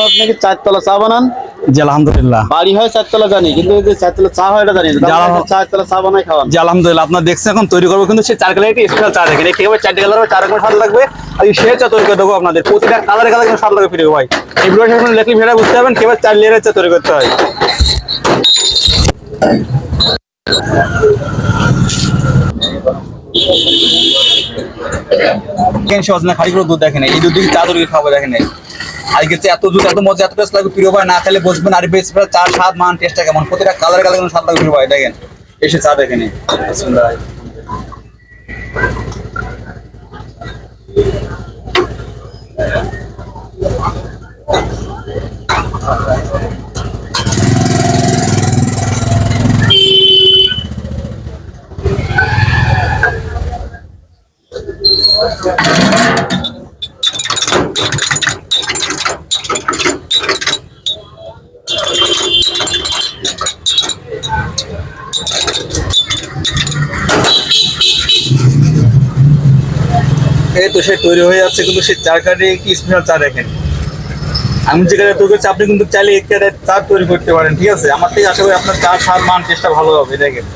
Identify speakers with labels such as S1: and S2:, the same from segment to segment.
S1: আপনি কি চারতলা চা বানান?
S2: জি আলহামদুলিল্লাহ।
S1: বাড়ি হয় চারতলা জানি, কিন্তু এই যে চারতলা চা হয় এটা জানি না। চারতলা চা বানাই খাওয়ান।
S2: জি আলহামদুলিল্লাহ। আপনার দেখছেন এখন তৈরি করবো কিন্তু সেই 4 কালার একটি স্পেশাল চা দেখেন একেবারে 4টি কালার হবে, 4 রকমের স্বাদ লাগবে। আর এই সে চা তৈরি করে দেবো আপনাদের, প্রতিটা কালারে কালারে কিন্তু স্বাদ লাগবে প্রিয় ভাই। এই ভিডিওটা এখন লেখলি ভিডিও বুঝতে পারবেন কিভাবে 4 লেয়ারের চা তৈরি করতে হয়। সজনা খালি করে দুধ দেখেন, এই দুধ দিয়ে চা তৈরি খাবো দেখেন। আজকে এত দুধ এত মজা এত টেস্ট লাগবে প্রিয় ভাই, না খেলে বসবেন। আর বেশ চা স্বাদ মান টেস্টটা কেমন, প্রতিটা কালারে কালারে কিন্তু স্বাদ লাগবে প্রিয় ভাই। দেখেন এসে চা দেখেন সুন্দর। এই তো সে তৈরি হয়ে যাচ্ছে, কিন্তু সেই চার কাঠে কি স্পেশাল চা দেখেন। আমি যেখানে তৈরি করছি আপনি কিন্তু চাইলে এক কাঠে চা তৈরি করতে পারেন, ঠিক আছে। আমার থেকে আশা করি আপনার চা স্বাদ মান টেস্টটা ভালো হবে। দেখেন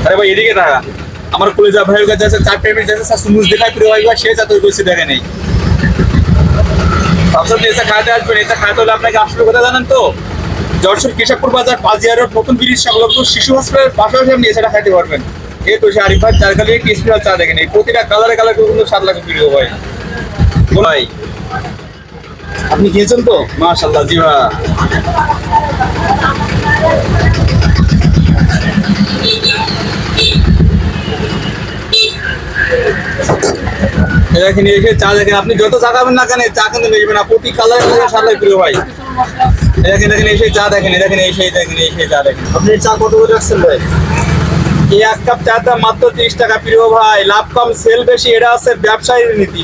S2: আরে ভাই এদিকে থাকা আমার কলেজা ভাইয়ের কাছে আছে 4 টেবিল আছে সুমুজ দেখায় প্রিয় ভাই, সে চা তৈরি করছে দেখেন। এই সবসময় এসে খাইতে আসবেন, এটা খাইতে হলে আপনাকে আসলে কথা জানেন তো, যশোর কেশবপুর বাজার পাজিয়া রোড নতুন ব্রিজ সংলগ্ন শিশু হসপিটালের পাশাপাশি আপনি এছাড়া খাইতে পারবেন। এই তো সে আরিফ ভাই 4 কালারের একটি স্পেশাল চা দেখেন, এই প্রতিটা কালারে কালারে কিন্তু স্বাদ লাগে প্রিয় ভাই। ভাই আপনি খেয়েছেন তো? মাশাআল্লাহ। জি ভাই দেখেন এসে চা দেখেন, আপনি যত চা খাবেন না কেন চা কিন্তু নেবেন না, প্রতি কালারে কালারে স্বাদ লাগে প্রিয় ভাই। দেখেন দেখেন এসে চা দেখেন, দেখেন এসে দেখেন এসে চা দেখেন।
S1: আপনি চা কত করে রাখছেন ভাই?
S2: এই 1 কাপ চার দাম মাত্র 30 টাকা প্রিয় ভাই। লাভ কম সেল বেশি, এটা আছে ব্যবসায়ীর নীতি।